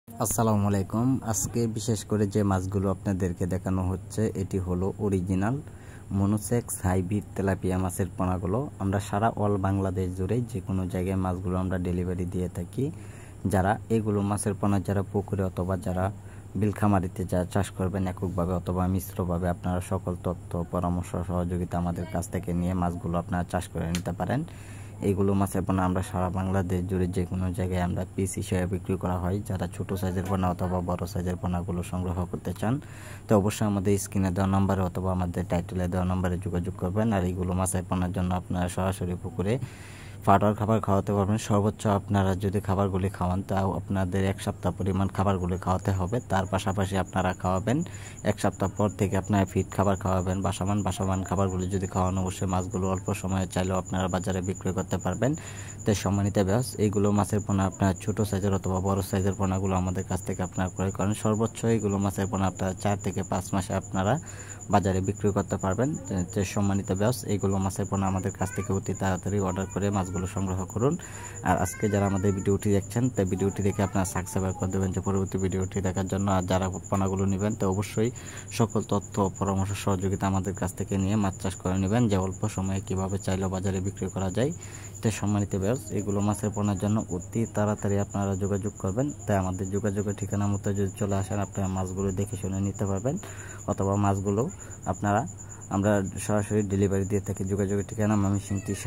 আসসালামু আলাইকুম। আজকে বিশেষ করে যে মাছগুলো আপনাদেরকে দেখানো হচ্ছে এটি হলো অরিজিনাল মনোসেক্স হাইব্রিড তেলাপিয়া মাছের পোনাগুলো। আমরা সারা অল বাংলাদেশ জুড়ে যে কোনো জায়গায় মাছগুলো আমরা ডেলিভারি দিয়ে থাকি। যারা এগুলো মাছের পোনা যারা পুকুরে অথবা যারা বিলখামারিতে যা চাষ করবেন এককভাবে অথবা মিশ্রভাবে, আপনারা সকল তথ্য পরামর্শ সহযোগিতা আমাদের কাছ থেকে নিয়ে মাছগুলো আপনারা চাষ করে নিতে পারেন। এইগুলো মাছের পোনা আমরা সারা বাংলাদেশ জুড়ে যে কোনো জায়গায় আমরা পিস হিসেবে বিক্রি করা হয়। যারা ছোট সাইজের পোনা অথবা বড় সাইজের পোনাগুলো সংগ্রহ করতে চান তো অবশ্যই আমাদের স্ক্রিনে দেওয়া নম্বরে অথবা আমাদের টাইটেলে দেওয়া নম্বরে যোগাযোগ করবেন। আর এইগুলো মাছের পোনার জন্য আপনারা সরাসরি পুকুরে ফাটার খাবার খাওয়াতে পারবেন। সর্বোচ্চ আপনারা যদি খাবারগুলি খাওয়ান তাও আপনাদের 1 সপ্তাহ পরিমাণ খাবারগুলি খাওয়াতে হবে। তার পাশাপাশি আপনারা খাওয়াবেন 1 সপ্তাহ পর থেকে আপনারা ফিড খাবার খাওয়াবেন। বাসামান খাবারগুলি যদি খাওয়ান অবশ্যই মাছগুলো অল্প সময়ে চাইলেও আপনারা বাজারে বিক্রি করতে পারবেন। তাই সম্মানিত ব্যাস, এইগুলো মাছের পোনা আপনারা ছোটো সাইজের অথবা বড় সাইজের পোনাগুলো আমাদের কাছ থেকে আপনারা ক্রয় করেন। সর্বোচ্চ এইগুলো মাছের পোনা আপনারা 4 থেকে 5 মাসে আপনারা বাজারে বিক্রি করতে পারবেন। যে সম্মানিত ব্যাস, এইগুলো মাছের পোনা আমাদের কাছ থেকে অতি তাড়াতাড়ি অর্ডার করে মাছগুলো সংগ্রহ করুন। আর আজকে যারা আমাদের ভিডিওটি দেখছেন তো ভিডিওটি দেখে আপনারা সাবস্ক্রাইব করে দেবেন যে পরবর্তী ভিডিওটি দেখার জন্য। আর যারা পোনাগুলো নেবেন তো অবশ্যই সকল তথ্য পরামর্শ সহযোগিতা আমাদের কাছ থেকে নিয়ে মাছ চাষ করে নেবেন, যে অল্প সময়ে কীভাবে চাইলেও বাজারে বিক্রি করা যায়। তাই সম্মানিত ব্যাস, এগুলো মাছের পোনার জন্য অতি তাড়াতাড়ি আপনারা যোগাযোগ করবেন। তাই আমাদের যোগাযোগের ঠিকানা মতো যদি চলে আসেন আপনারা মাছগুলো দেখে শুনে নিতে পারবেন, অথবা মাছগুলো আপনারা আমরা সরাসরি ডেলিভারি দিয়ে থাকি। যোগাযোগের ঠিকানা ময়মনসিংহ 3